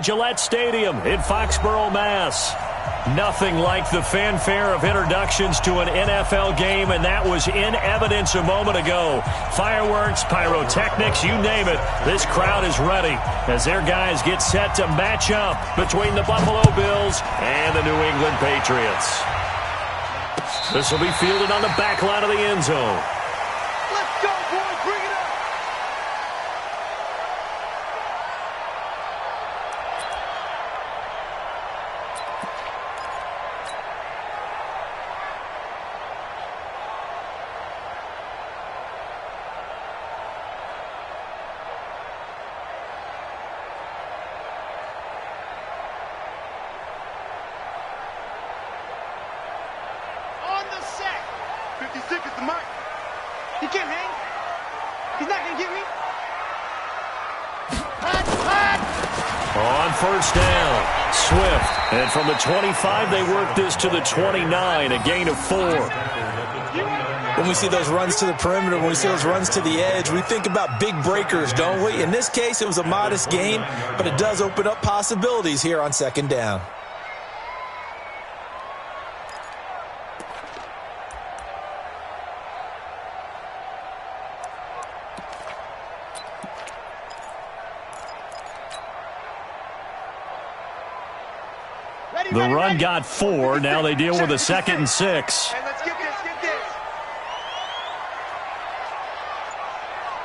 Gillette Stadium in Foxborough, Mass. Nothing like the fanfare of introductions to an NFL game, and that was in evidence a moment ago. Fireworks, pyrotechnics, you name it. This crowd is ready as their guys get set to match up between the Buffalo Bills and the New England Patriots. This will be fielded on the back line of the end zone. Let's go, boys. Bring it up. On the set. 56 is the mark. He can't hang. He's not going to get me. On first down, Swift. And from the 25, they work this to the 29, a gain of 4. When we see those runs to the perimeter, when we see those runs to the edge, we think about big breakers, don't we? In this case, it was a modest gain, but it does open up possibilities here on second down. The run got 4. Now they deal with a 2nd and 6. Hey, let's get this, get this.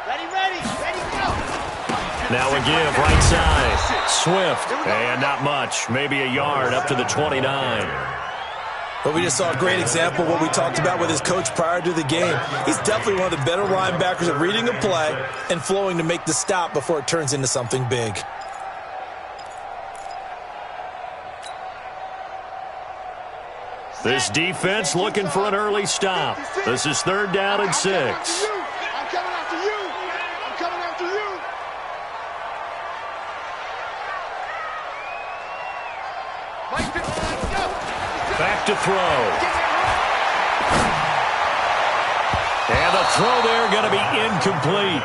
Ready, go. Now a give, right side. Swift, and not much. Maybe a yard up to the 29. But we just saw a great example of what we talked about with his coach prior to the game. He's definitely one of the better linebackers at reading a play and flowing to make the stop before it turns into something big. This defense looking for an early stop. This is 3rd down and 6. I'm coming after you. I'm coming after you. Back to throw. And the throw there going to be incomplete.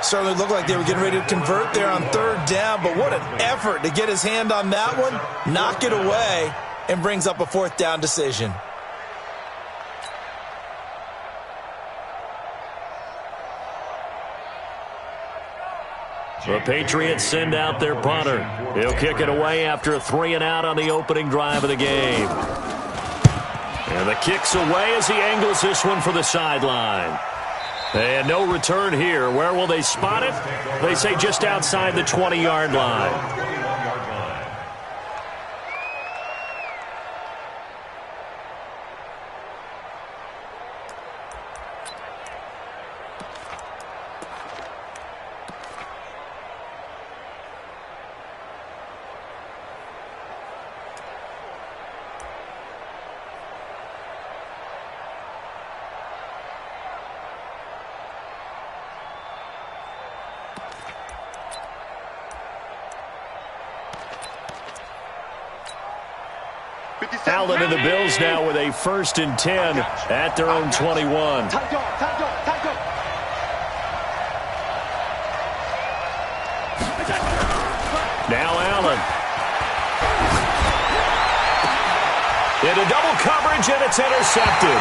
Certainly looked like they were getting ready to convert there on 3rd down, but what an effort to get his hand on that one, knock it away, and brings up a 4th down decision. The Patriots send out their punter. He'll kick it away after a 3-and-out on the opening drive of the game. And the kick's away as he angles this one for the sideline. And no return here. Where will they spot it? They say just outside the 20-yard line. Allen and the Bills now with a 1st and 10 at their own 21. Now Allen. Into double coverage, and it's intercepted.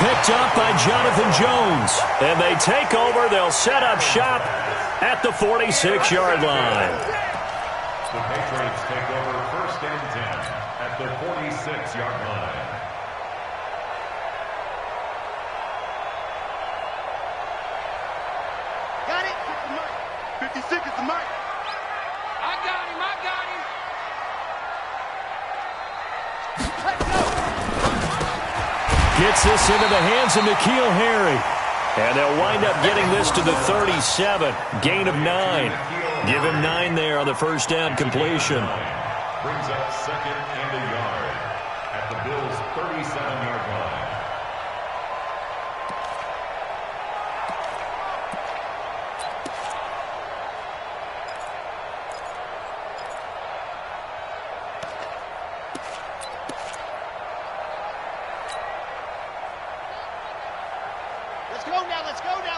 Picked up by Jonathan Jones. And they take over. They'll set up shop at the 46-yard line. The Patriots take over 1st and 10 at the 46-yard line. Got it. 56 is the mark. I got him. Let's go. Gets this into the hands of N'Keal Harry. And they'll wind up getting this to the 37. Gain of 9. Give him 9 there on the 1st down completion. Brings up 2nd and a yard at the Bills' 37-yard line.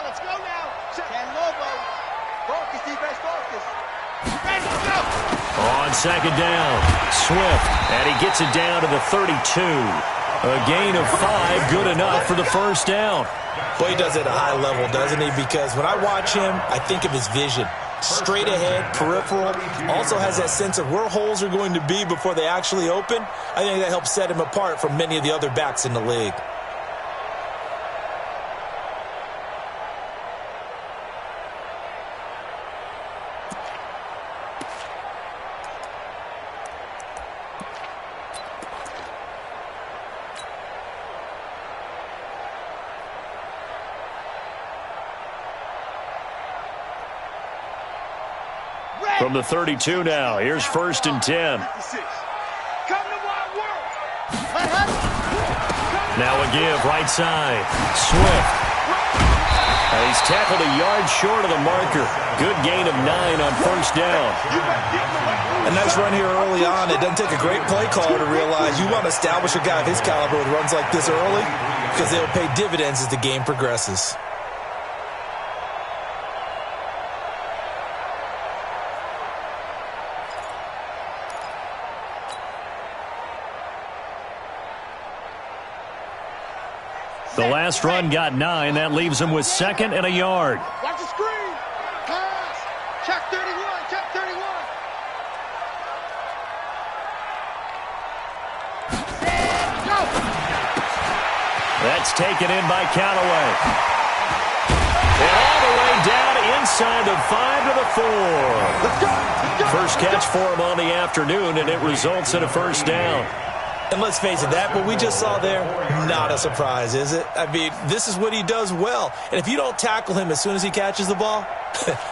Let's go now. San Lobo. Focus, defense, focus. Ready to go. on second down. Swift, and he gets it down to the 32. A gain of 5, good enough for the first down. Boy, he does it at a high level, doesn't he? Because when I watch him, I think of his vision. Straight ahead, peripheral, also has that sense of where holes are going to be before they actually open. I think that helps set him apart from many of the other backs in the league. From the 32 now, here's 1st and 10. Now a give, right side. Swift. And he's tackled a yard short of the marker. Good gain of 9 on 1st down. A nice run here early on. It doesn't take a great play caller to realize you want to establish a guy of his caliber with runs like this early because they'll pay dividends as the game progresses. The last run got 9. That leaves him with 2nd and a yard. Watch the screen. Pass. Check 31. Check 31. Go. That's taken in by Callaway. And all the way down inside the 5 to the 4. Let's go. Let's go. First catch for him on the afternoon, and it results in a first down. And let's face it, that what we just saw there, not a surprise, is it? I mean, this is what he does well. And if you don't tackle him as soon as he catches the ball,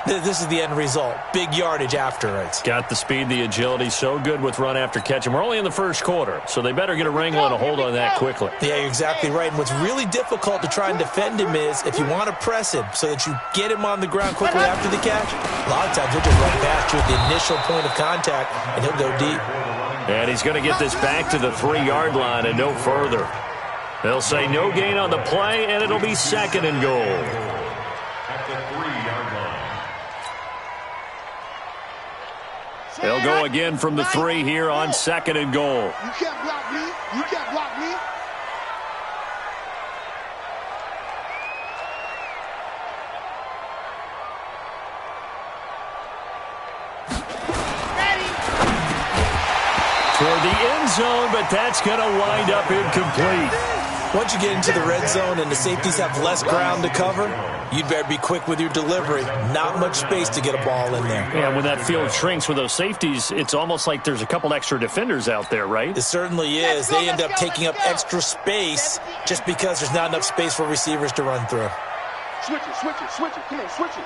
this is the end result. Big yardage after it. Got the speed, the agility, so good with run after catch. And we're only in the first quarter, so they better get a wrangle and a hold on that quickly. Yeah, you're exactly right. And what's really difficult to try and defend him is if you want to press him so that you get him on the ground quickly after the catch, a lot of times he'll just run past you at the initial point of contact, and he'll go deep. And he's going to get this back to the 3-yard line and no further. They'll say no gain on the play, and it'll be 2nd and goal. At the 3-yard line. They'll go again from the 3 here on 2nd and goal. You can't block me. You can't block me. Toward the end zone, but that's going to wind up incomplete. Once you get into the red zone and the safeties have less ground to cover, you'd better be quick with your delivery. Not much space to get a ball in there. Yeah, when that field shrinks with those safeties, it's almost like there's a couple extra defenders out there, right? It certainly is. They end up taking up extra space just because there's not enough space for receivers to run through. Switch it, switch it, switch it. Come on, switch it.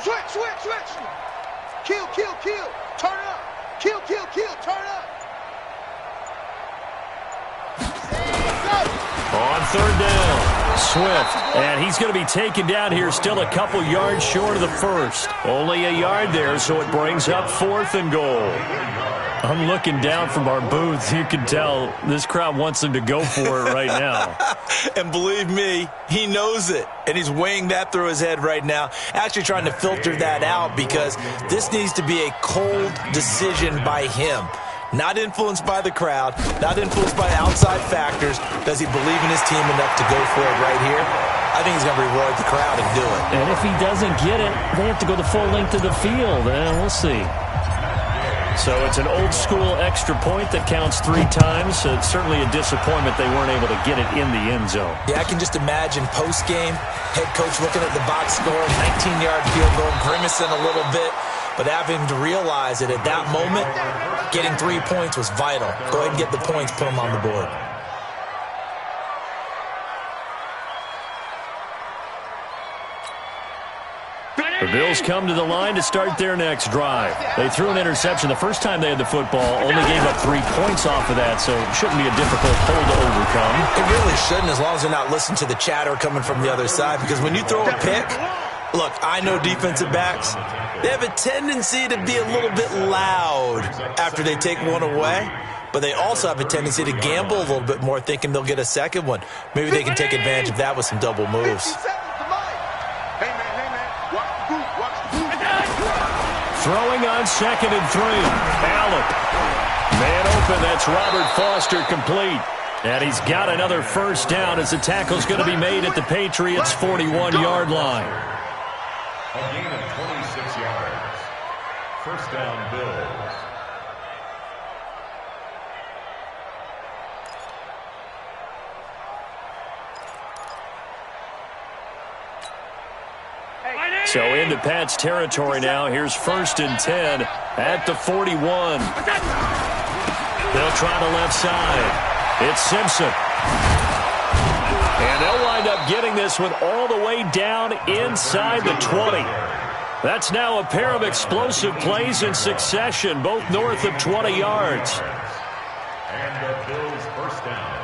Switch, switch, switch. Kill, kill, kill. Turn up. Kill, kill, kill. Turn up. On 3rd down, Swift, and he's going to be taken down here still a couple yards short of the first. Only a yard there, so it brings up 4th and goal. I'm looking down from our booth. You can tell this crowd wants him to go for it right now. And believe me, he knows it. And he's weighing that through his head right now. Actually trying to filter that out because this needs to be a cold decision by him. Not influenced by the crowd, not influenced by outside factors. Does he believe in his team enough to go for it right here? I think he's going to reward the crowd and do it. And if he doesn't get it, they have to go the full length of the field. We'll see. So it's an old-school extra point that counts 3 times. So it's certainly a disappointment they weren't able to get it in the end zone. Yeah, I can just imagine post-game, head coach looking at the box score, 19-yard field goal, grimacing a little bit, but having to realize that at that moment, getting 3 points was vital. Go ahead and get the points, put them on the board. The Bills come to the line to start their next drive. They threw an interception the first time they had the football, only gave up 3 points off of that, so it shouldn't be a difficult hole to overcome. It really shouldn't, as long as they're not listening to the chatter coming from the other side, because when you throw a pick, look, I know defensive backs, they have a tendency to be a little bit loud after they take one away, but they also have a tendency to gamble a little bit more, thinking they'll get a second one. Maybe they can take advantage of that with some double moves. Hey, Throwing on 2nd and 3. Allen. Man open, that's Robert Foster complete. And he's got another first down as the tackle's going to be made at the Patriots' 41-yard line. A gain of 26 yards. First down, Bills. So into Pat's territory now. Here's 1st and 10 at the 41. They'll try the left side. It's Simpson. And they'll wind up getting this one all the way down inside the 20. That's now a pair of explosive plays in succession, both north of 20 yards. And the Bills first down.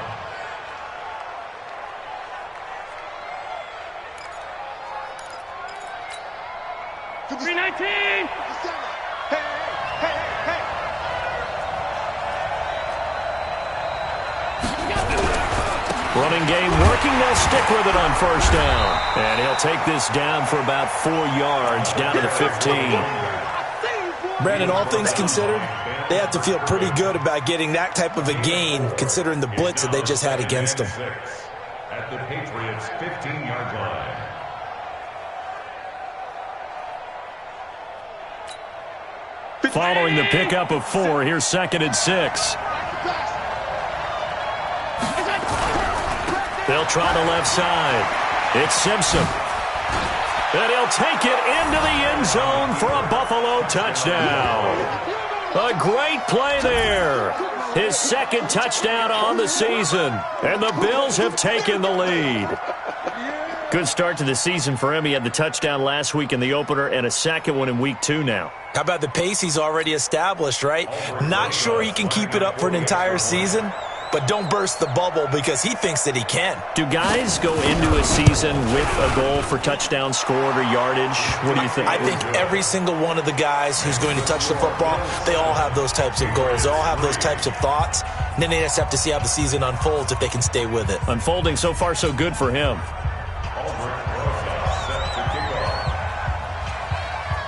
Running game working. They'll stick with it on first down. And he'll take this down for about 4 yards down to the 15. Brandon, all things considered, they have to feel pretty good about getting that type of a gain considering the blitz that they just had against them. At the Patriots' 15-yard line. Following the pickup of 4, here's 2nd and 6. They'll try the left side. It's Simpson. And he'll take it into the end zone for a Buffalo touchdown. A great play there. His 2nd touchdown on the season. And the Bills have taken the lead. Good start to the season for him. He had the touchdown last week in the opener and a 2nd one in week 2 now. How about the pace he's already established, right? Not sure he can keep it up for an entire season, but don't burst the bubble because he thinks that he can. Do guys go into a season with a goal for touchdown scored or yardage? What do you think? I think every single one of the guys who's going to touch the football, they all have those types of goals. They all have those types of thoughts. And then they just have to see how the season unfolds if they can stay with it. Unfolding so far so good for him.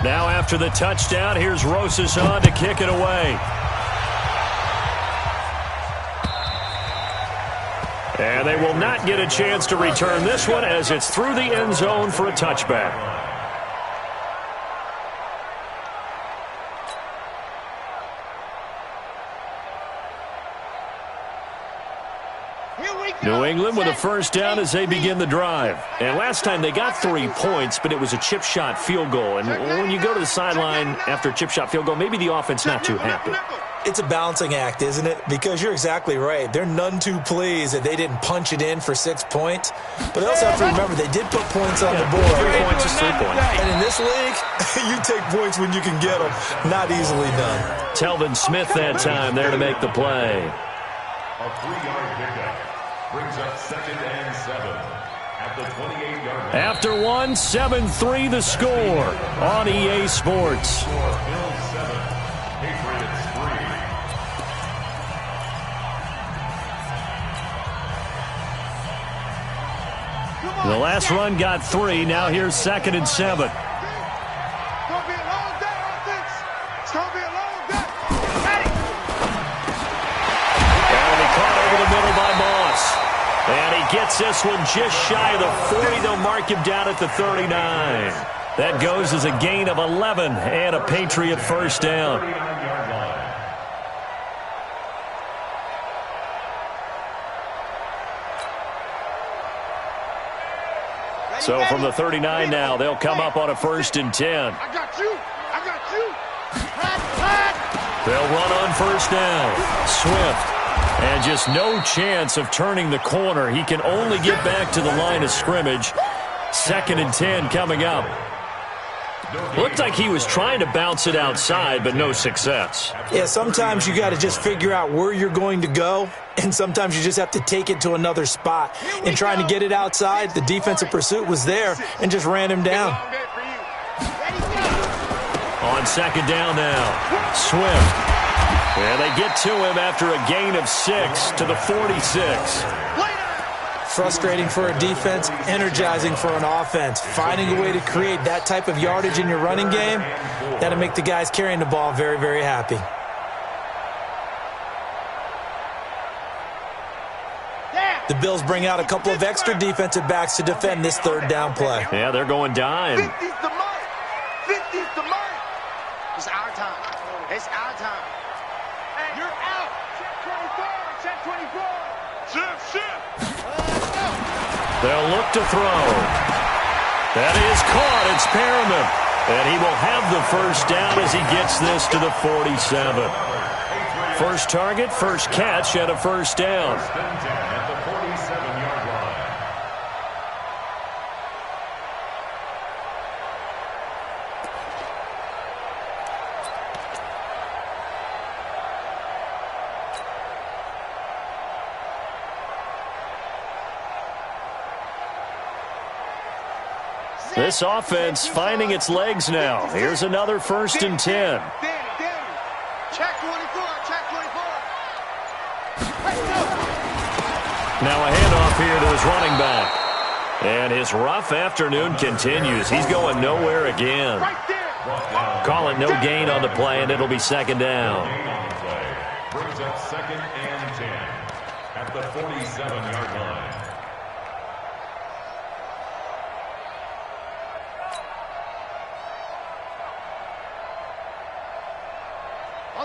Now after the touchdown, here's Rosas on to kick it away. And they will not get a chance to return this one as it's through the end zone for a touchback. New England with a first down as they begin the drive. And last time they got 3 points, but it was a chip shot field goal. And when you go to the sideline after a chip shot field goal, maybe the offense not too happy. It's a balancing act, isn't it? Because you're exactly right. They're none too pleased that they didn't punch it in for 6 points. But they also have to remember they did put points on the board. 3 points is 3 points. And in this league, you take points when you can get them. Not easily done. Telvin Smith that time there to make the play. A 3-yard pickup brings up 2nd and 7 at the 28-yard line. After 1, 7-3 the score on EA Sports. Bills 7, Patriots 3. The last run got 3. Now here's 2nd and 7. It's gonna be a long day, offense. It's gonna be a long day. And he caught over the middle by Moss. And he gets this one just shy of the 40. They'll mark him down at the 39. That goes as a gain of 11 and a Patriot first down. 39-yard line. So from the 39 now, they'll come up on a 1st and 10. I got you. I got you. They'll run on first down. Swift. And just no chance of turning the corner. He can only get back to the line of scrimmage. 2nd and 10 coming up. Looked like he was trying to bounce it outside, but no success. Yeah, sometimes you got to just figure out where you're going to go, and sometimes you just have to take it to another spot. And trying to get it outside, the defensive pursuit was there and just ran him down. On 2nd down now, Swift. And they get to him after a gain of 6 to the 46. Frustrating for a defense, energizing for an offense. Finding a way to create that type of yardage in your running game, that'll make the guys carrying the ball very, very happy. The Bills bring out a couple of extra defensive backs to defend this third down play. Yeah, they're going dime. 50's the mark. 50's the mark. It's our time. It's our time. Hey, you're out. Check 24. Check 24. Shift. They'll look to throw. That is caught. It's Perriman. And he will have the first down as he gets this to the 47. First target, first catch, and a first down. At the 47-yard line. This offense finding its legs now. Here's another 1st and 10. Check 24. Check 24. Let's go. Now a handoff here to his running back. And his rough afternoon continues. He's going nowhere again. Right there. Call it no gain on the play, and it'll be 2nd down. Gain on the play. Brings up 2nd and 10 at the 47-yard line.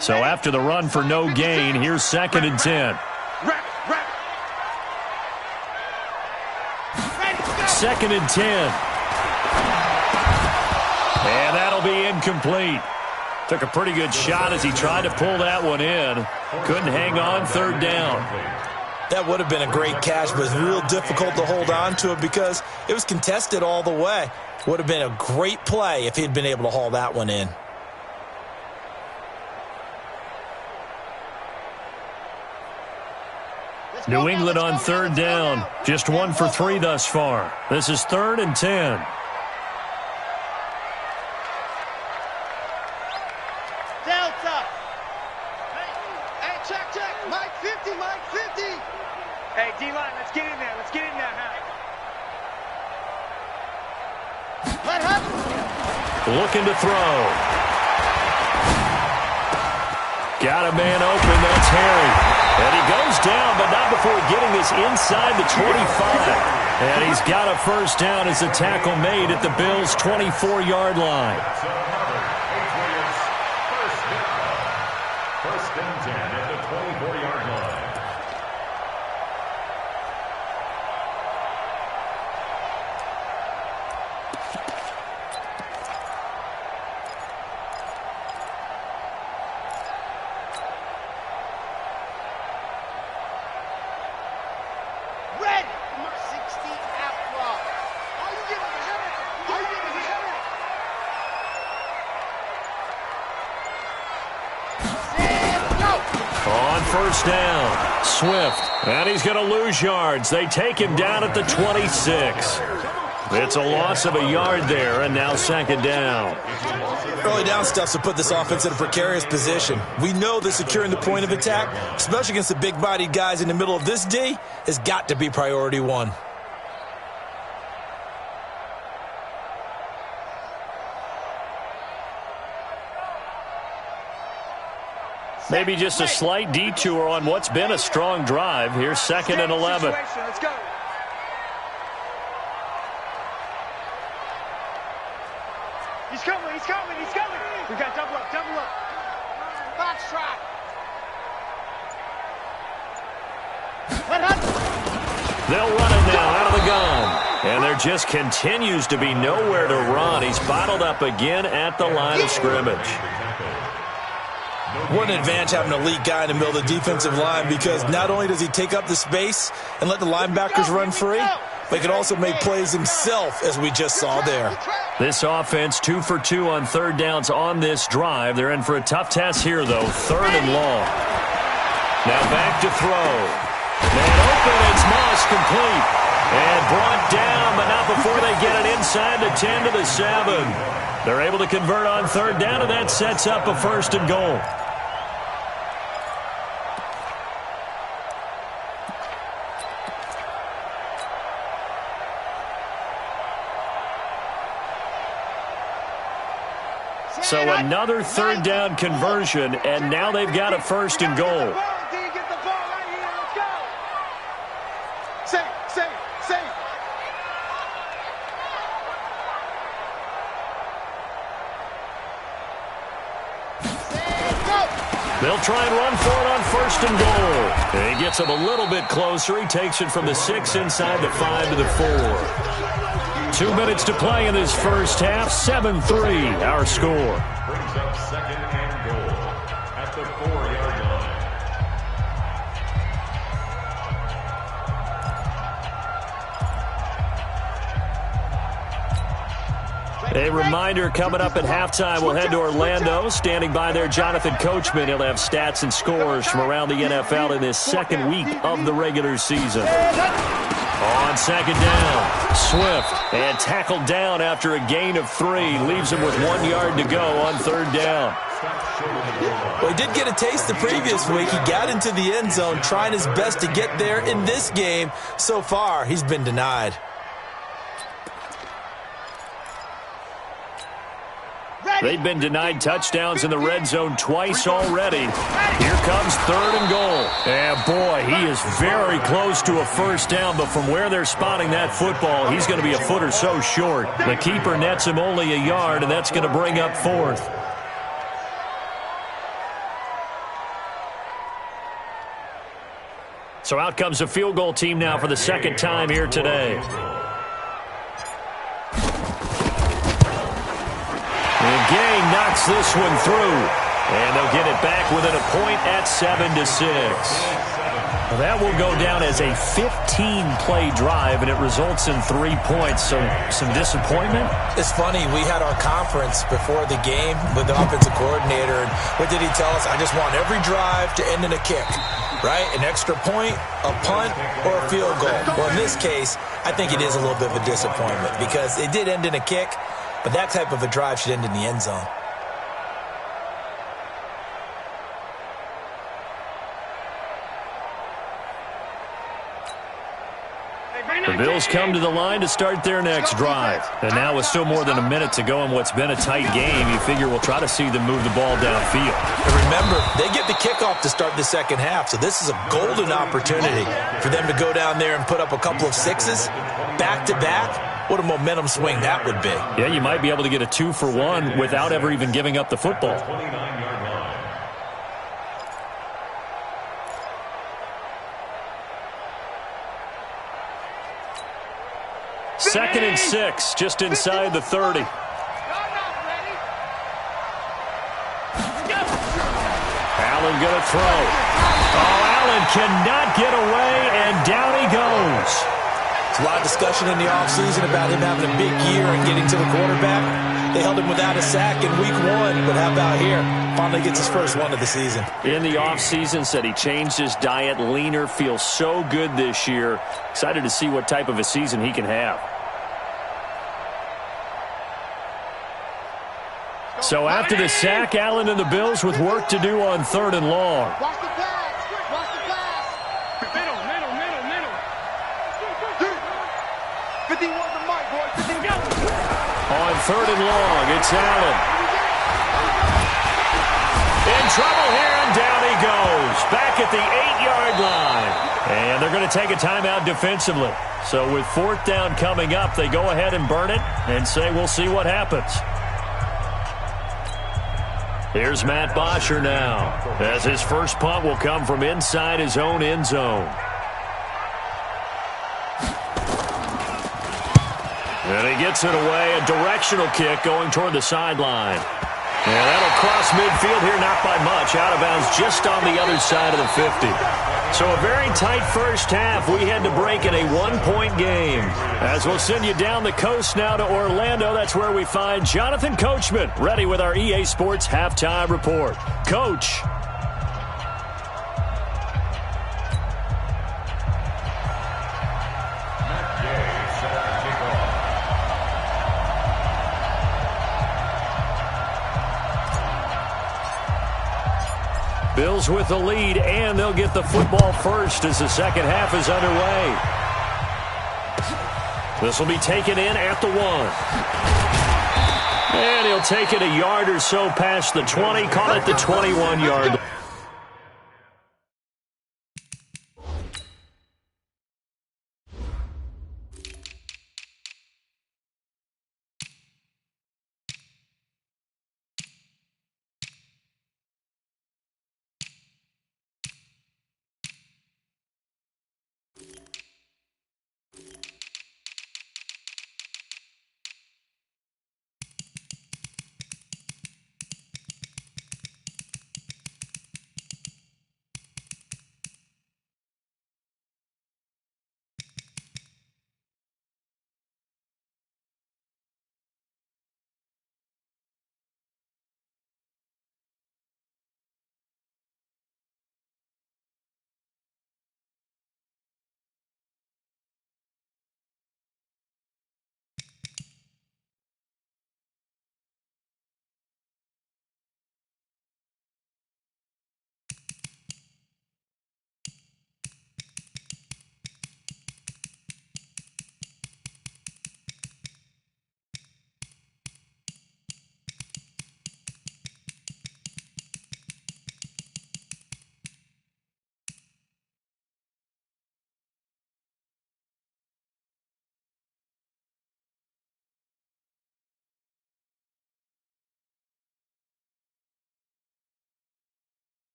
So after the run for no gain, here's 2nd and 10. 2nd and 10. And that'll be incomplete. Took a pretty good shot as he tried to pull that one in. Couldn't hang on, 3rd down. That would have been a great catch, but it's real difficult to hold on to it because it was contested all the way. Would have been a great play if he'd been able to haul that one in. New England on 3rd down. Just 1 for 3 thus far. This is 3rd and 10. Delta. Hey, check. Mike 50, Mike 50. Hey, D-line, let's get in there. Let's get in there, huh? What happened? Looking to throw. Got a man open. That's Harry. And he goes down, but not before getting this inside the 25. And he's got a first down as the tackle made at the Bills' 24-yard line. First and 10 at the 24-yard line. First down, Swift, and he's going to lose yards. They take him down at the 26. It's a loss of a yard there, and now 2nd down. Early down stuff to put this offense in a precarious position. We know that securing the point of attack, especially against the big-bodied guys in the middle of this D, has got to be priority 1. Maybe just a slight detour on what's been a strong drive. Here's 2nd and 11. Let's go. He's coming. We got double up. Box trap. What happened? They'll run it now out of the gun. And there just continues to be nowhere to run. He's bottled up again at the line of scrimmage. What an advantage having an elite guy in the middle of the defensive line, because not only does he take up the space and let the linebackers run free, but he can also make plays himself, as we just saw there. This offense 2 for 2 on 3rd downs on this drive. They're in for a tough task here, though. 3rd and long. Now back to throw. Man open, it's Moss, complete. And brought down, but not before they get it inside the 10 to the 7. They're able to convert on 3rd down, and that sets up a 1st and goal. So another third down conversion, and now they've got a 1st and goal. They'll try and run for it on 1st and goal. He gets him a little bit closer. He takes it from the 6 inside the 5 to the 4. 2 minutes to play in this first half. 7-3 our score. Brings up 2nd and goal at the 4-yard line. A reminder, coming up at halftime, we'll head to Orlando. Standing by there, Jonathan Coachman. He'll have stats and scores from around the NFL in this second week of the regular season. On 2nd down, Swift, and tackled down after a gain of 3. Leaves him with 1 yard to go on 3rd down. Well, he did get a taste the previous week. He got into the end zone, trying his best to get there in this game. So far, he's been denied. They've been denied touchdowns in the red zone twice already. Here comes 3rd and goal. And boy, he is very close to a 1st down, but from where they're spotting that football, he's going to be a foot or so short. The keeper nets him only a yard, and that's going to bring up 4th. So out comes a field goal team now for the 2nd time here today. And Gay knocks this one through, and they'll get it back within a point at 7-6. Well, that will go down as a 15-play drive, and it results in 3 points. So some disappointment. It's funny, we had our conference before the game with the offensive coordinator, and what did he tell us? I just want every drive to end in a kick, right? An extra point, a punt, or a field goal. Well, in this case, I think it is a little bit of a disappointment because it did end in a kick. But that type of a drive should end in the end zone. The Bills come to the line to start their next drive. And now with still more than a minute to go in what's been a tight game, you figure we'll try to see them move the ball downfield. And remember, they get the kickoff to start the second half, so this is a golden opportunity for them to go down there and put up a couple of 6s back-to-back. What a momentum swing that would be. Yeah, you might be able to get a 2-for-1 without ever even giving up the football. 29-yard line. Second and 6, just inside the 30. Allen going to throw. Oh, Allen cannot get away, and down he goes. There's a lot of discussion in the offseason about him having a big year and getting to the quarterback. They held him without a sack in week 1, but how about here? Finally gets his first one of the season. In the offseason, said he changed his diet, leaner, feels so good this year. Excited to see what type of a season he can have. So after the sack, Allen and the Bills with work to do on 3rd and long. Watch the pass. Watch the pass. Middle. 51 to Mike, boys. 50 go. On 3rd and long, it's Allen. In trouble here, and down he goes. Back at the 8-yard line. And they're going to take a timeout defensively. So with 4th down coming up, they go ahead and burn it and say we'll see what happens. Here's Matt Bosher now, as his first punt will come from inside his own end zone. And he gets it away, a directional kick going toward the sideline. And that'll cross midfield here, not by much. Out of bounds just on the other side of the 50. So a very tight first half. We had to break in a 1-point game. As we'll send you down the coast now to Orlando, that's where we find Jonathan Coachman, ready with our EA Sports Halftime Report. Coach. Bills with the lead, and they'll get the football first as the second half is underway. This will be taken in at the 1. And he'll They'll take it a yard or so past the 20, call it the 21-yard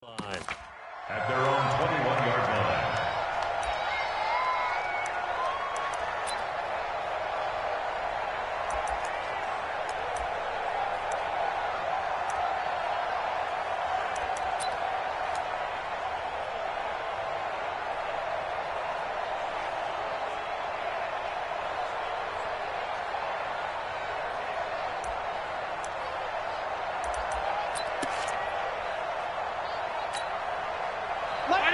line. At their own 21-yard line.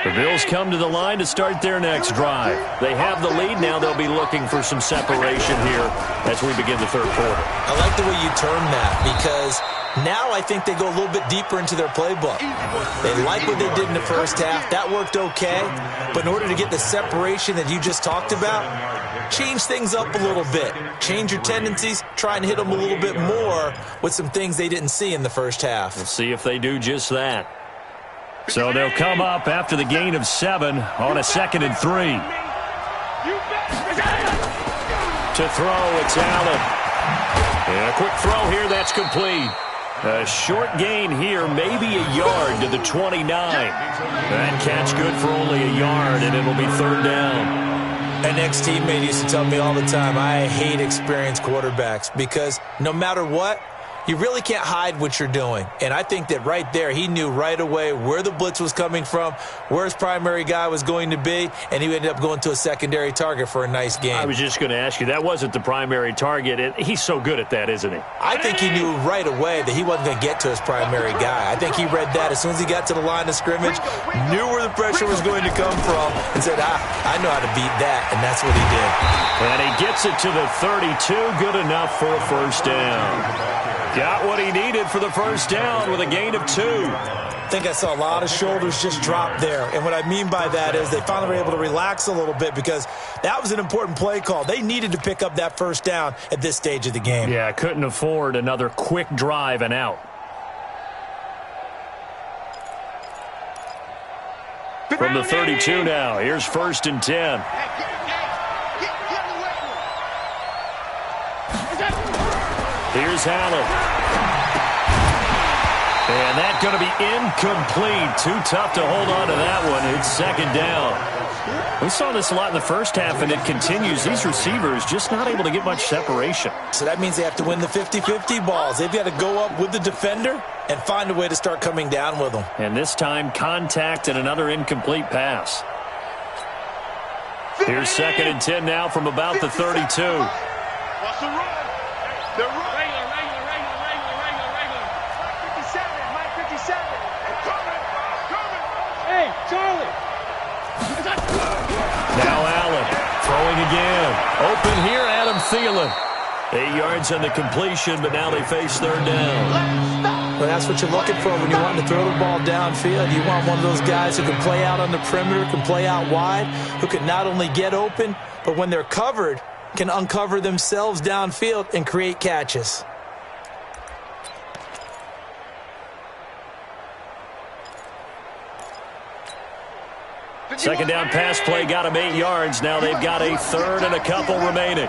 The Bills come to the line to start their next drive. They have the lead. Now they'll be looking for some separation here as we begin the third quarter. I like the way you term that, because now I think they go a little bit deeper into their playbook. They like what they did in the first half. That worked okay. But in order to get the separation that you just talked about, change things up a little bit. Change your tendencies. Try and hit them a little bit more with some things they didn't see in the first half. We'll see if they do just that. So they'll come up after the gain of 7 on a 2nd and 3. To throw, it's Allen. And a quick throw here, that's complete. A short gain here, maybe a yard to the 29. That catch good for only a yard, and it'll be 3rd down. An ex-teammate used to tell me all the time, I hate experienced quarterbacks because no matter what, you really can't hide what you're doing. And I think that right there, he knew right away where the blitz was coming from, where his primary guy was going to be, and he ended up going to a secondary target for a nice game. I was just going to ask you, that wasn't the primary target. He's so good at that, isn't he? I think he knew right away that he wasn't going to get to his primary guy. I think he read that as soon as he got to the line of scrimmage, knew where the pressure was going to come from, and said, I know how to beat that, and that's what he did. And he gets it to the 32, good enough for a 1st down. Got what he needed for the 1st down with a gain of 2. I think I saw a lot of shoulders just drop there. And what I mean by that is they finally were able to relax a little bit because that was an important play call. They needed to pick up that 1st down at this stage of the game. Yeah, couldn't afford another quick drive and out. From the 32 now, here's 1st and 10. Here's Allen. And that's going to be incomplete. Too tough to hold on to that one. It's 2nd down. We saw this a lot in the first half, and it continues. These receivers just not able to get much separation. So that means they have to win the 50-50 balls. They've got to go up with the defender and find a way to start coming down with them. And this time, contact and another incomplete pass. Here's 2nd and 10 now from about the 32. What's the run? The run. Open here, Adam Thielen. 8 yards on the completion, but now they face third down. Well, that's what you're looking for when you want to throw the ball downfield. You want one of those guys who can play out on the perimeter, can play out wide, who can not only get open, but when they're covered, can uncover themselves downfield and create catches. Second down pass play got them 8 yards. Now they've got a third and a couple remaining.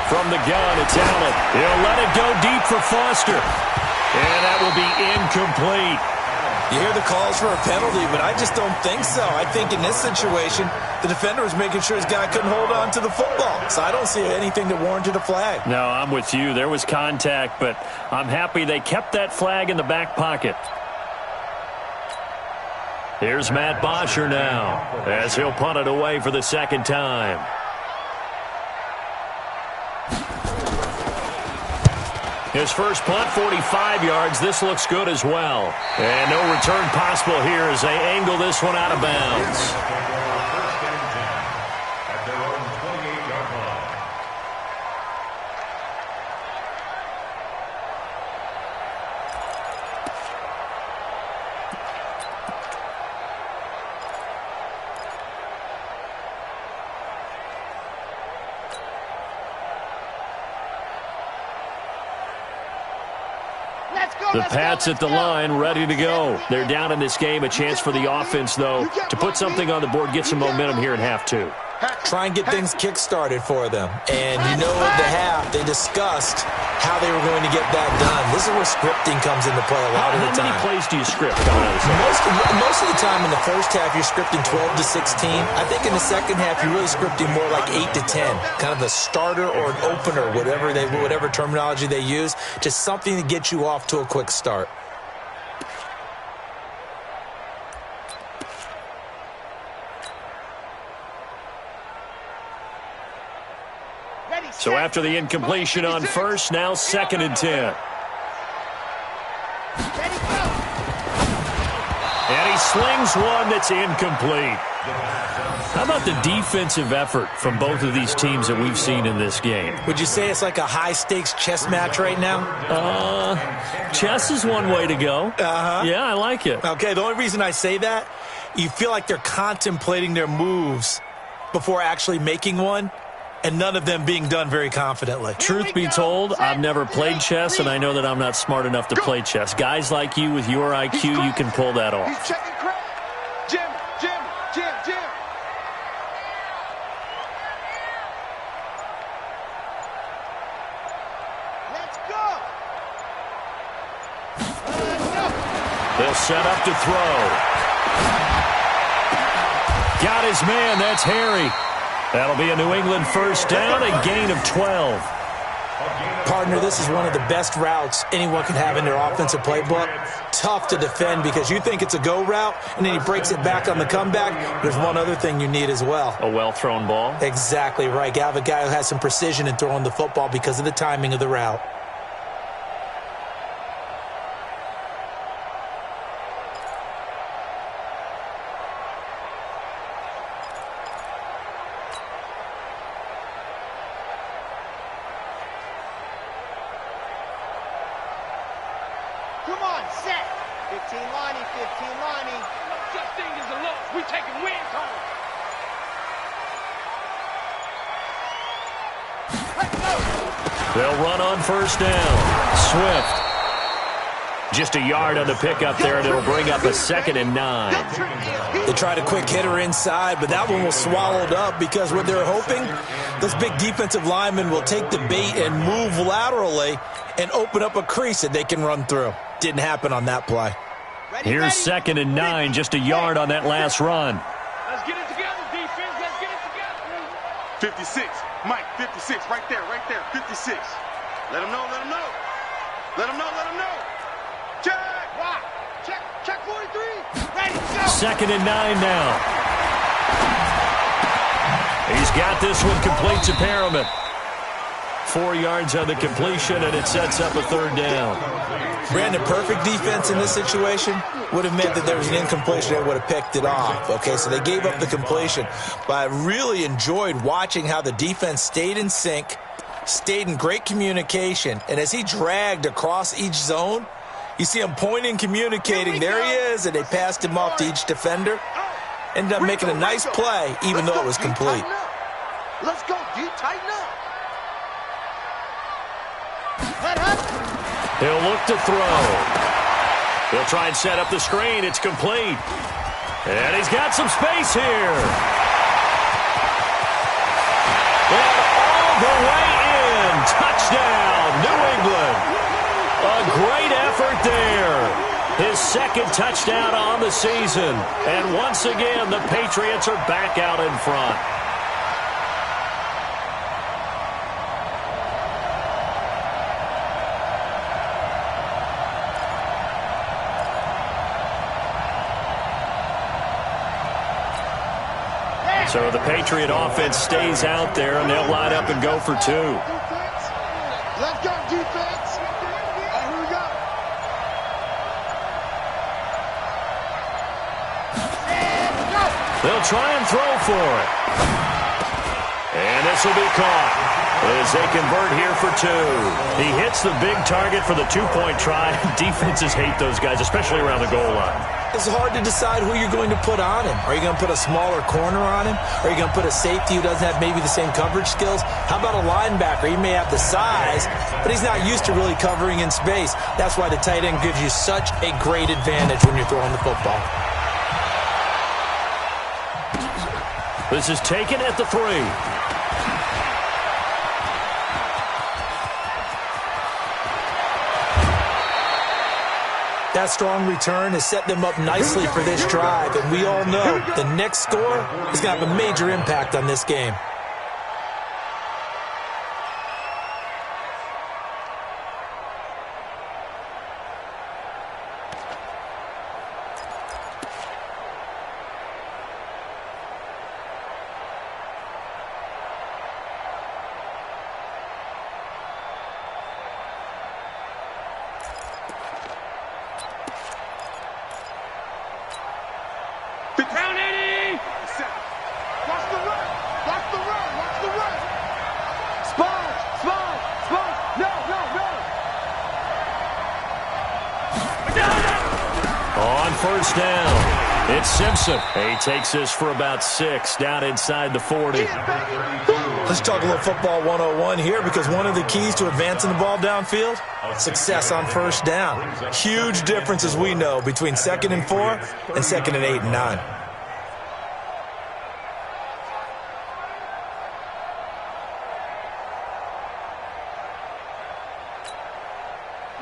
From the gun, it's Allen. He'll let it go deep for Foster. And that will be incomplete. You hear the calls for a penalty, but I just don't think so. I think in this situation, the defender was making sure his guy couldn't hold on to the football. So I don't see anything that warranted a flag. No, I'm with you. There was contact, but I'm happy they kept that flag in the back pocket. Here's Matt Bosher now, as he'll punt it away for the second time. His first punt, 45 yards. This looks good as well. And no return possible here as they angle this one out of bounds. The Pats at the line, ready to go. They're down in this game. A chance for the offense, though, to put something on the board, get some momentum here in half two. Try and get things kick-started for them. And you know at the half, they discussed how they were going to get that done. This is where scripting comes into play a lot of the time. How many plays do you script coming out of the most of the time in the first half, you're scripting 12 to 16. I think in the second half, you're really scripting more like 8 to 10. Kind of a starter or an opener, whatever terminology they use. Just something to get you off to a quick start. So after the incompletion on first, now 2nd and 10. And he slings one that's incomplete. How about the defensive effort from both of these teams that we've seen in this game? Would you say it's like a high-stakes chess match right now? Chess is one way to go. Yeah, I like it. Okay, the only reason I say that, you feel like they're contemplating their moves before actually making one. And none of them being done very confidently. Truth be told, I've never played chess, and I know that I'm not smart enough to play chess. Guys like you with your IQ, you can pull that off. He's checking crap. Jim. Let's go. They'll set up to throw. Got his man. That's Harry. That'll be a New England first down, a gain of 12. Partner, this is one of the best routes anyone can have in their offensive playbook. Tough to defend because you think it's a go route, and then he breaks it back on the comeback. There's one other thing you need as well. A well-thrown ball? Exactly right. You have a guy who has some precision in throwing the football because of the timing of the route. Come on, set. 15 lining. No such thing as a loss. We taking wins home. They'll run on first down. Swift. Just a yard on the pickup there, and it'll bring up a 2nd and 9. They tried a quick hitter inside, but that one was swallowed up because what they're hoping, those big defensive linemen will take the bait and move laterally and open up a crease that they can run through. Didn't happen on that play. Here's 2nd and 9, just a yard on that last run. Let's get it together, defense. Let's get it together. 56. Mike, 56. Right there. 56. Let him know. Check. Wow. Check 43. Ready, go. 2nd and 9 now. He's got this one complete to Perriman. 4 yards on the completion, and it sets up a third down. Brandon, perfect defense in this situation would have meant that there was an incompletion that would have picked it off. Okay, so they gave up the completion. But I really enjoyed watching how the defense stayed in sync, stayed in great communication, and as he dragged across each zone, you see him pointing, communicating. There he is, and they passed him off to each defender. Ended up making a nice play, even though it was complete. Let's go, D. Tighten up. He'll look to throw. He'll try and set up the screen. It's complete. And he's got some space here. And all the way in. Touchdown, New England. A great effort there. His second touchdown on the season. And once again, the Patriots are back out in front. So the Patriot offense stays out there, and they'll line up and go for 2. Let's go, defense. Here we go. They'll try and throw for it. And this will be caught as they convert here for 2. He hits the big target for the 2-point try. Defenses hate those guys, especially around the goal line. It's hard to decide who you're going to put on him. Are you going to put a smaller corner on him? Are you going to put a safety who doesn't have maybe the same coverage skills? How about a linebacker? He may have the size, but he's not used to really covering in space. That's why the tight end gives you such a great advantage when you're throwing the football. This is taken at the 3. That strong return has set them up nicely for this drive, and we all know the next score is going to have a major impact on this game. First down. It's Simpson. He takes this for about 6 down inside the 40. Let's talk a little football 101 here, because one of the keys to advancing the ball downfield, success on first down. Huge difference, as we know, between 2nd and 4 and 2nd and 8 and 9.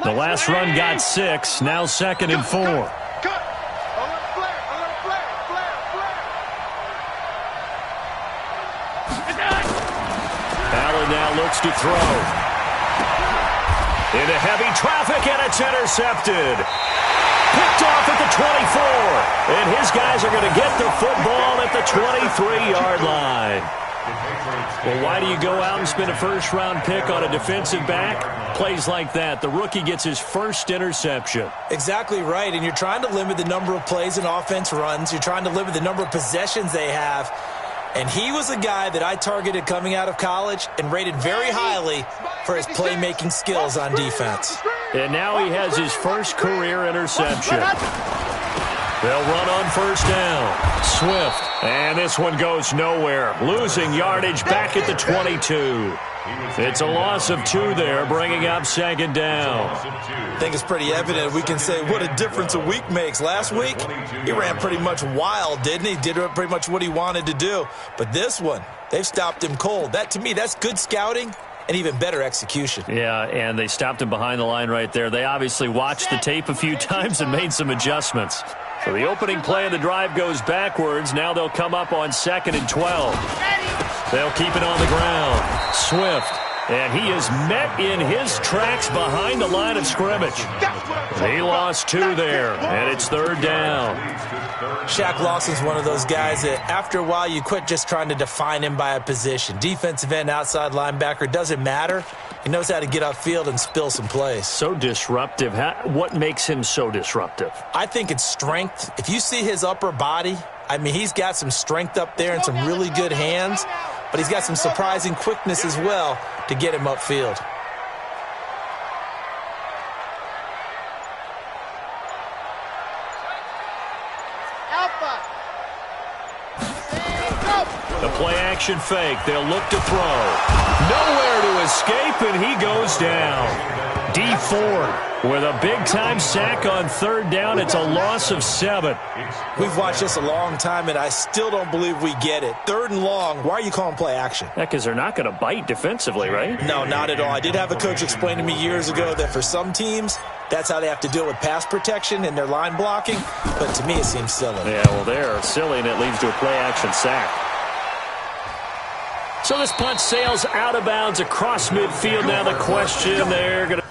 The last run got 6. Now 2nd and 4. Looks to throw. Into heavy traffic, and it's intercepted. Picked off at the 24. And his guys are going to get the football at the 23-yard line. Well, why do you go out and spend a first-round pick on a defensive back? Plays like that. The rookie gets his first interception. Exactly right, and you're trying to limit the number of plays an offense runs. You're trying to limit the number of possessions they have. And he was a guy that I targeted coming out of college and rated very highly for his playmaking skills on defense. And now he has his first career interception. They'll run on first down. Swift. And this one goes nowhere. Losing yardage back at the 22. It's a loss of 2 there, bringing up 2nd down. I think it's pretty evident. We can say what a difference a week makes. Last week, he ran pretty much wild, didn't he? Did pretty much what he wanted to do. But this one, they've stopped him cold. That, to me, that's good scouting and even better execution. Yeah, and they stopped him behind the line right there. They obviously watched the tape a few times and made some adjustments. So the opening play of the drive goes backwards. Now they'll come up on 2nd and 12. They'll keep it on the ground. Swift. And he is met in his tracks behind the line of scrimmage. He lost 2 there, and it's 3rd down. Shaq Lawson's one of those guys that after a while you quit just trying to define him by a position. Defensive end, outside linebacker, doesn't matter. He knows how to get upfield and spill some plays. So disruptive. What makes him so disruptive? I think it's strength. If you see his upper body, I mean, he's got some strength up there and some really good hands, but he's got some surprising quickness as well to get him upfield. The play-action fake. They'll look to throw. Nowhere to escape, and he goes down. D Ford with a big-time sack on third down. It's a loss of 7. We've watched this a long time, and I still don't believe we get it. 3rd and long, why are you calling play action? Yeah, because they're not going to bite defensively, right? No, not at all. I did have a coach explain to me years ago that for some teams, that's how they have to deal with pass protection and their line blocking, but to me it seems silly. Yeah, well, they're silly, and it leads to a play-action sack. So this punt sails out of bounds across midfield. Now the question, they're going to...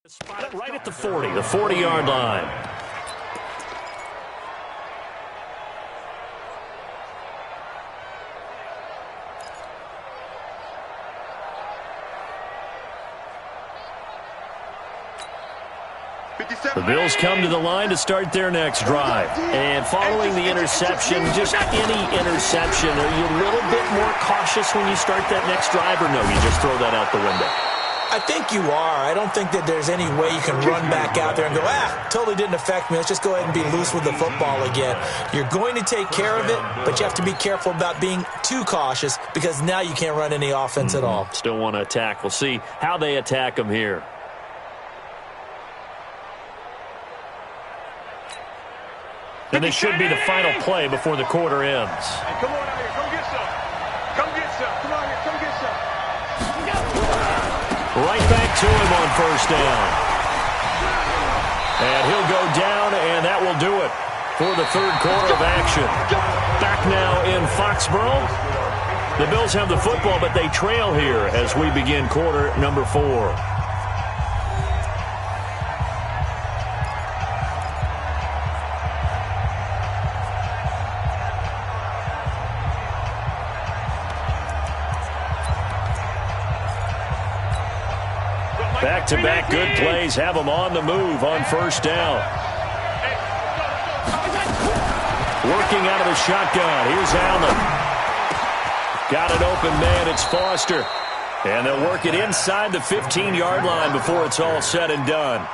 Spot it right at the 40, the 40-yard line. The Bills come to the line to start their next drive. And following the interception, just any interception, are you a little bit more cautious when you start that next drive, or no, you just throw that out the window? I think you are. I don't think that there's any way you can run back out there and go, totally didn't affect me. Let's just go ahead and be loose with the football again. You're going to take care of it, but you have to be careful about being too cautious because now you can't run any offense at all. Still want to attack. We'll see how they attack them here. And this should be the final play before the quarter ends. Hey, come on out here. Come get some. Come get some. Come on here. Come get some. Right back to him on first down. And he'll go down, and that will do it for the third quarter of action. Back now in Foxborough. The Bills have the football, but they trail here as we begin quarter number 4. Back-to-back good plays have them on the move on first down. Working out of the shotgun. Here's Allen. Got an open man. It's Foster. And they'll work it inside the 15-yard line before it's all said and done.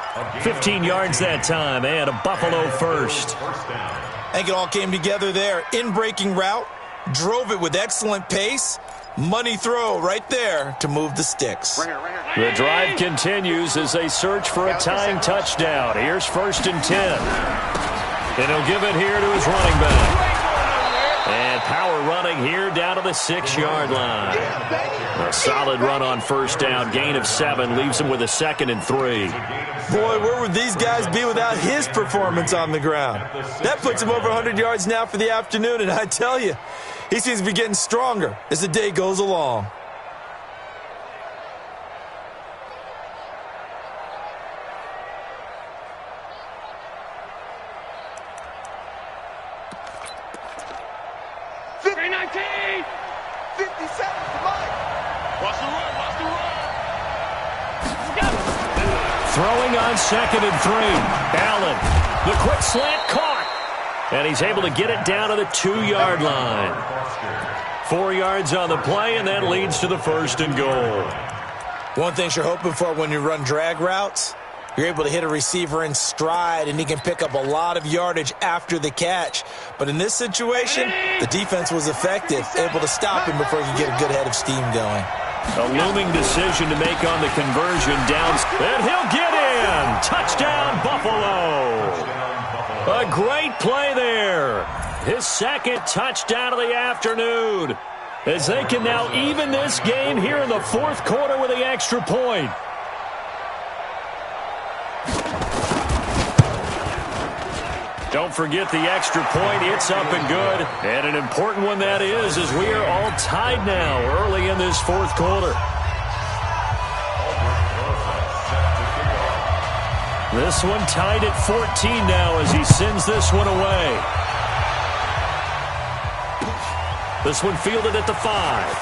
15 yards that time, and a Buffalo first. I think it all came together there. In-breaking route, drove it with excellent pace. Money throw right there to move the sticks. The drive continues as they search for a tying touchdown. Here's 1st and 10. And he'll give it here to his running back. And power running here down to the 6-yard line. A solid run on first down. Gain of 7 leaves him with a 2nd and 3. Boy, where would these guys be without his performance on the ground? That puts him over 100 yards now for the afternoon, and I tell you, he seems to be getting stronger as the day goes along. Throwing on 2nd and 3. Allen, the quick slant caught. And he's able to get it down to the 2-yard line. 4 yards on the play, and that leads to the 1st and goal. One thing you're hoping for when you run drag routes, you're able to hit a receiver in stride, and he can pick up a lot of yardage after the catch. But in this situation, the defense was effective, able to stop him before he could get a good head of steam going. A looming decision to make on the conversion down. And he'll get in. Touchdown, Buffalo. A great play there. His 2nd touchdown of the afternoon, as they can now even this game here in the 4th quarter with the extra point. Don't forget the extra point. It's up and good. And an important one that is, as we are all tied now early in this 4th quarter. This one tied at 14 now as he sends this one away. This one fielded at the 5.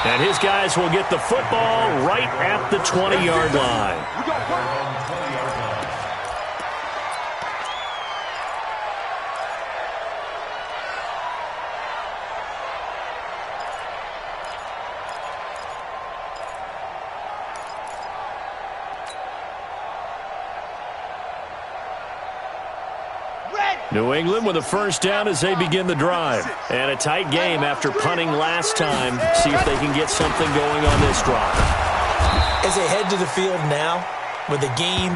And his guys will get the football right at the 20-yard line. New England with a 1st down as they begin the drive. And a tight game after punting last time. See if they can get something going on this drive. As they head to the field now, with the game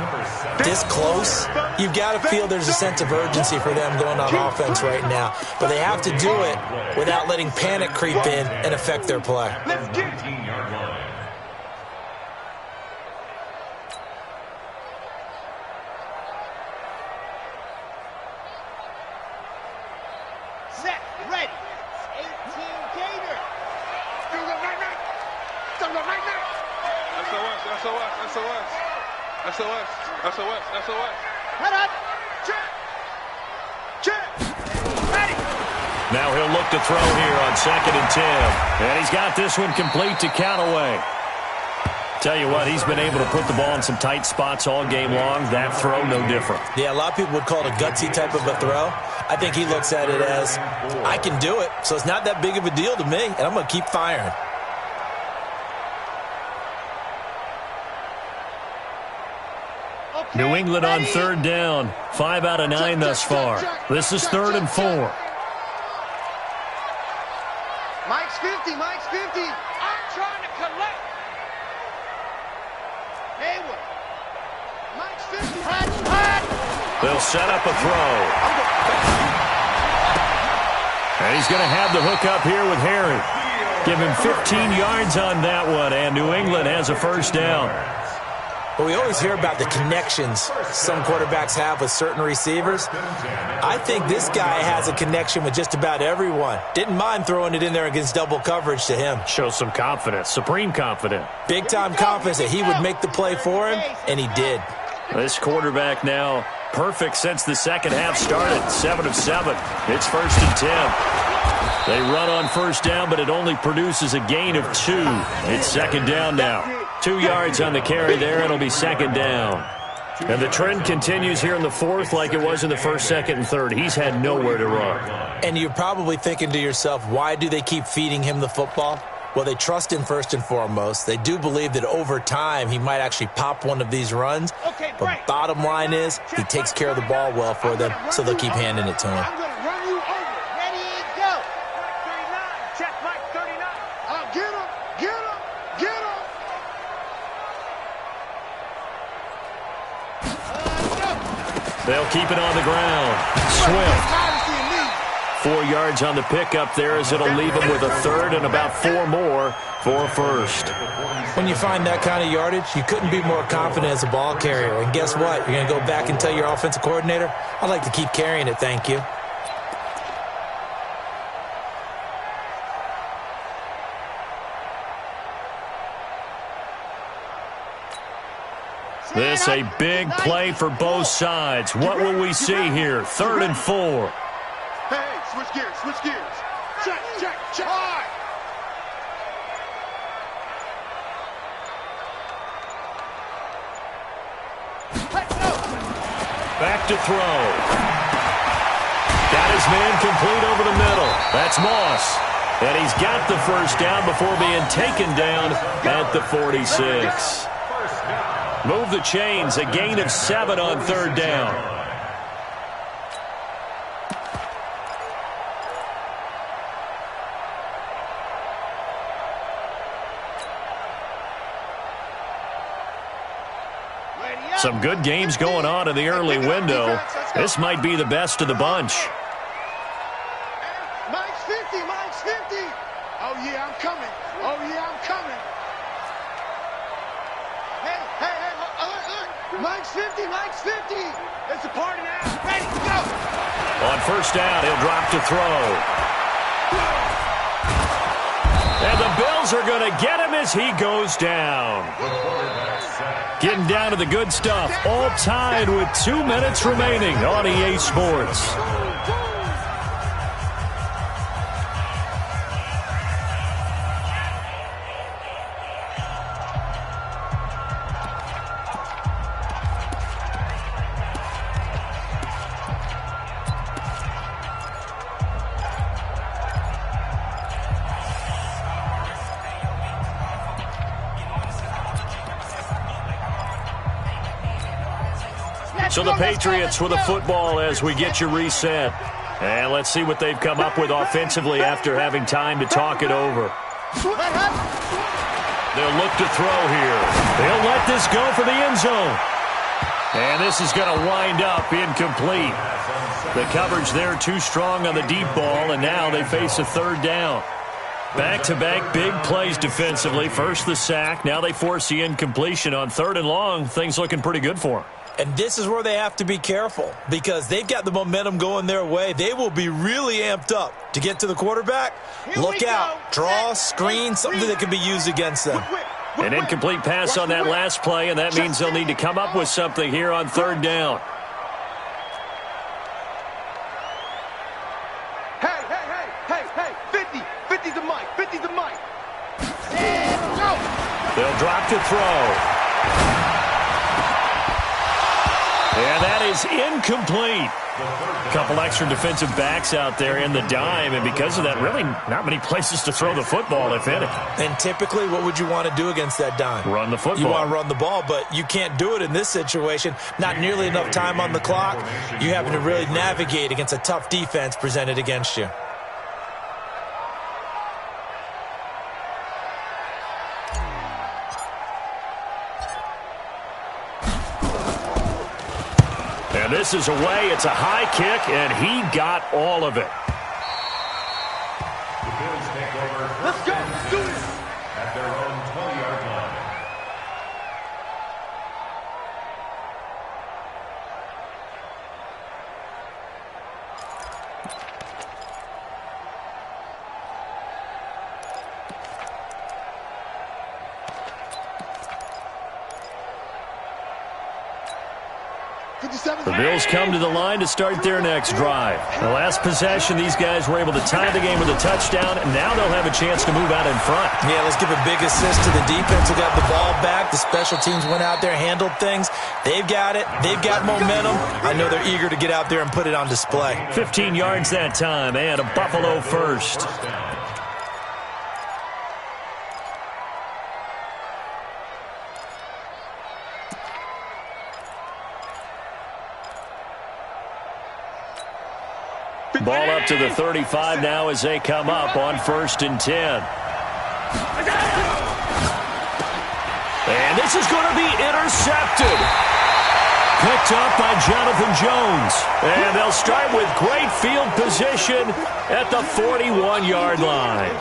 this close, you've got to feel there's a sense of urgency for them going on offense right now. But they have to do it without letting panic creep in and affect their play. Now he'll look to throw here on 2nd and 10. And he's got this one complete to Callaway. Tell you what, he's been able to put the ball in some tight spots all game long. That throw, no different. Yeah, a lot of people would call it a gutsy type of a throw. I think he looks at it as, I can do it, so it's not that big of a deal to me, and I'm going to keep firing. New England on 3rd down. 5 out of 9 thus far. This is 3rd and 4. Mike's 50. Mike's 50. I'm trying to collect. Hayward. Mike's 50. They'll set up a throw. And he's going to have the hook up here with Harry. Give him 15 yards on that one, and New England has a 1st down. But we always hear about the connections some quarterbacks have with certain receivers. I think this guy has a connection with just about everyone. Didn't mind throwing it in there against double coverage to him. Shows some confidence, supreme confidence. Big-time confidence that he would make the play for him, and he did. This quarterback now perfect since the 2nd half started. 7 of 7. It's 1st and 10. They run on 1st down, but it only produces a gain of 2. It's 2nd down now. 2 yards on the carry there. It'll be 2nd down. And the trend continues here in the 4th like it was in the 1st, 2nd, and 3rd. He's had nowhere to run. And you're probably thinking to yourself, why do they keep feeding him the football? Well, they trust him first and foremost. They do believe that over time he might actually pop one of these runs. But bottom line is he takes care of the ball well for them, so they'll keep handing it to him. I'm going to run you over. Ready, go. 39. Check Mike, 39. Get him. Get him. Get him. They'll keep it on the ground. Swift. 4 yards on the pickup there as it'll leave him with a 3rd and about 4 more for a 1st. When you find that kind of yardage, you couldn't be more confident as a ball carrier. And guess what? You're going to go back and tell your offensive coordinator, I'd like to keep carrying it, thank you. This a big play for both sides. What will we see here? 3rd and 4. Hey, switch gears, switch gears. Check, check, check. Hard. Back to throw. Got his man complete over the middle. That's Moss. And he's got the first down before being taken down at the 46. Move the chains, a gain of 7 on third down. Some good games going on in the early window. This might be the best of the bunch. Mike's 50, Mike's 50. Oh, yeah, I'm coming. Oh, yeah, I'm coming. Hey, look. Mike's 50, Mike's 50. It's a party now. Ready, go. On first down, he'll drop to throw. And the Bills are going to get him as he goes down. Getting down to the good stuff. All tied with 2 minutes remaining on EA Sports. So the Patriots with the football as we get you reset. And let's see what they've come up with offensively after having time to talk it over. They'll look to throw here. They'll let this go for the end zone. And this is going to wind up incomplete. The coverage there too strong on the deep ball, and now they face a third down. Back-to-back big plays defensively. First the sack, now they force the incompletion on third and long. Things looking pretty good for them. And this is where they have to be careful because they've got the momentum going their way. They will be really amped up to get to the quarterback. Look out. Draw, screen, something that can be used against them. An incomplete pass on that last play, and that means they'll need to come up with something here on third down. Hey, 50. 50 to Mike. 50 to Mike. They'll drop to throw. And that is incomplete. A couple extra defensive backs out there in the dime, and because of that, really not many places to throw the football, if any. And typically, what would you want to do against that dime? Run the football. You want to run the ball, but you can't do it in this situation. Not nearly enough time on the clock. You having to really navigate against a tough defense presented against you. And this is away. It's a high kick, and he got all of it. The Bills take over. Let's go. Let's do this. At their own 20-yard line. The Bills come to the line to start their next drive. The last possession, these guys were able to tie the game with a touchdown, and now they'll have a chance to move out in front. Yeah, let's give a big assist to the defense who got the ball back. The special teams went out there, handled things. They've got it. They've got momentum. I know they're eager to get out there and put it on display. 15 yards that time, and a Buffalo first. Ball up to the 35 now as they come up on 1st and 10. And this is going to be intercepted. Picked up by Jonathan Jones. And they'll start with great field position at the 41-yard line.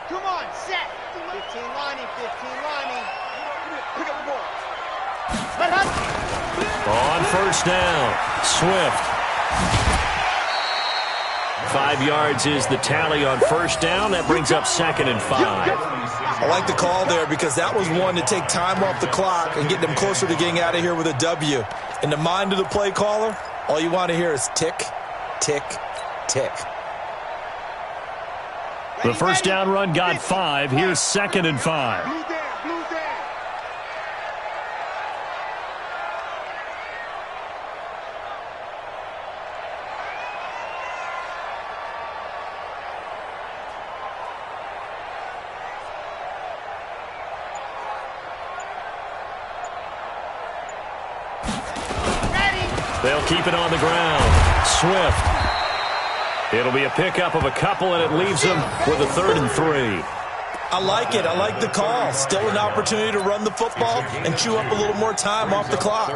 Come on, set. 15 lining. Pick up the ball. On first down, Swift. 5 yards is the tally on first down. That brings up 2nd and 5. I like the call there because that was one to take time off the clock and get them closer to getting out of here with a W. In the mind of the play caller, All you want to hear is tick, tick, tick. The first down run got 5. Here's 2nd and 5. They'll keep it on the ground. Swift. It'll be a pickup of a couple, and it leaves them with a 3rd and 3. I like it. I like the call. Still an opportunity to run the football and chew up a little more time off the clock.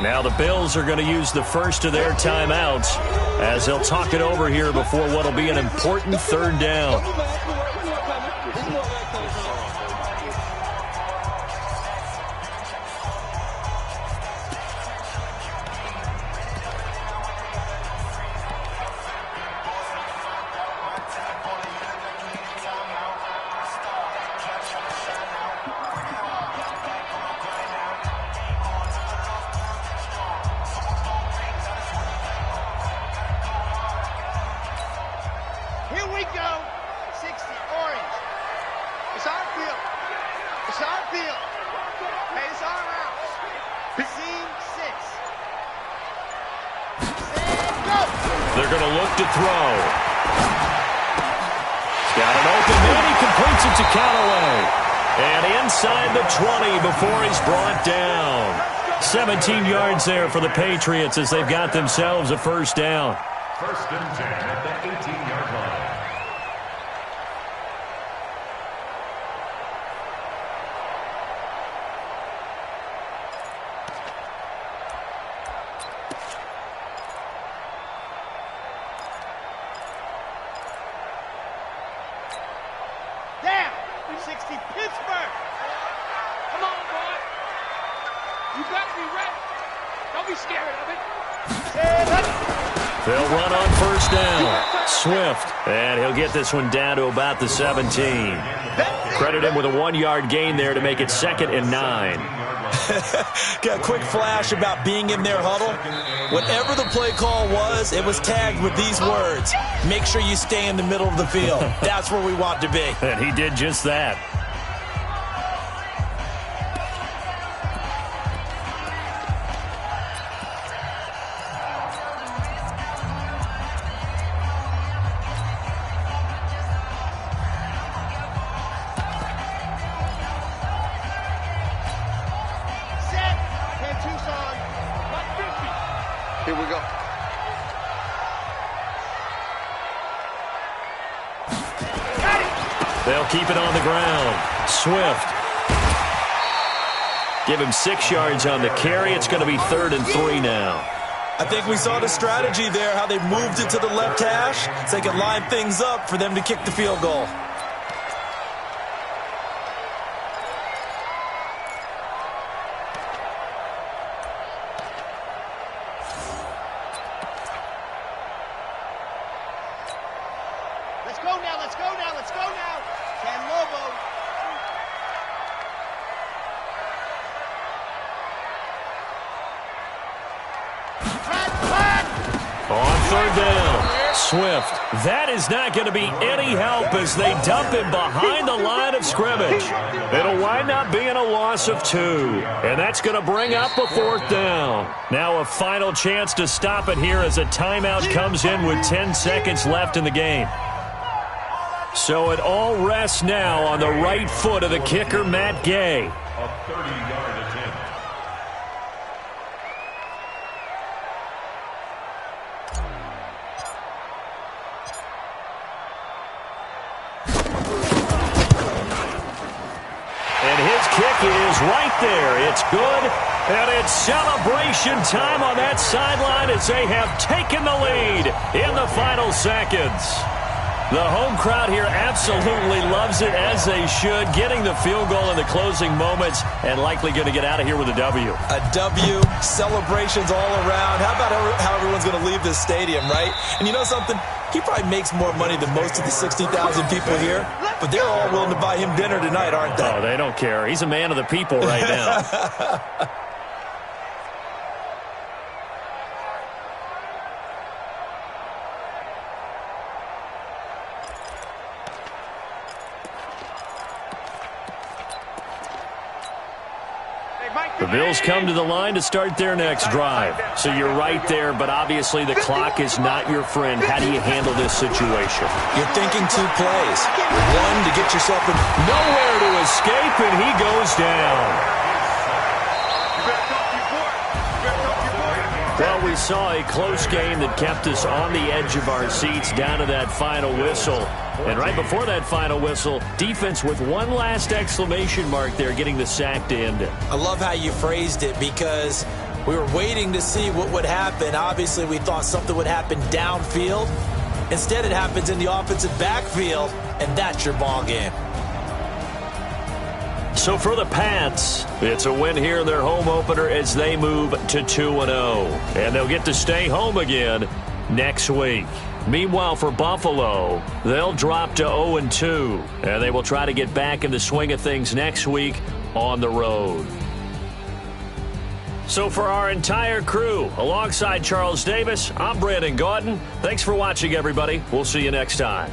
Now the Bills are going to use the first of their timeouts as they'll talk it over here before what will be an important 3rd down. They're going to look to throw. Got an open man. He completes it to Callaway. And inside the 20 before he's brought down. 17 yards there for the Patriots as they've got themselves a 1st down. 1st and 10 at the 18-yard line. They'll run on 1st down. Swift. And he'll get this one down to about the 17. Credit him with a 1-yard gain there to make it 2nd and 9. Got a quick flash about being in their huddle. Whatever the play call was, it was tagged with these words. Make sure you stay in the middle of the field. That's where we want to be. And he did just that. Here we go. They'll keep it on the ground. Swift. Give him 6 yards on the carry. It's going to be 3rd and 3 now. I think we saw the strategy there, how they moved it to the left hash so they could line things up for them to kick the field goal. Let's go now, let's go now, let's go now. Can Lobo. On 3rd down, Swift. That is not going to be any help as they dump him behind the line of scrimmage. It'll wind up being a loss of 2, and that's going to bring up a 4th down. Now a final chance to stop it here as a timeout comes in with 10 seconds left in the game. So it all rests now on the right foot of the kicker, Matt Gay. A 30-yard attempt. And his kick is right there. It's good, and it's celebration time on that sideline as they have taken the lead in the final seconds. The home crowd here absolutely loves it, as they should, getting the field goal in the closing moments and likely going to get out of here with a W. A W, celebrations all around. How about how everyone's going to leave this stadium, right? And you know something? He probably makes more money than most of the 60,000 people here, but they're all willing to buy him dinner tonight, aren't they? Oh, they don't care. He's a man of the people right now. The Bills come to the line to start their next drive. So you're right there, but obviously the clock is not your friend. How do you handle this situation? You're thinking 2 plays. One, to get yourself in. Nowhere to escape, and he goes down. Well, we saw a close game that kept us on the edge of our seats down to that final whistle. And right before that final whistle, defense with one last exclamation mark there, getting the sack to end it. I love how you phrased it because we were waiting to see what would happen. Obviously, we thought something would happen downfield. Instead, it happens in the offensive backfield, and that's your ball game. So for the Pats, it's a win here in their home opener as they move to 2-0. And they'll get to stay home again next week. Meanwhile, for Buffalo, they'll drop to 0-2. And they will try to get back in the swing of things next week on the road. So for our entire crew, alongside Charles Davis, I'm Brandon Gaudin. Thanks for watching, everybody. We'll see you next time.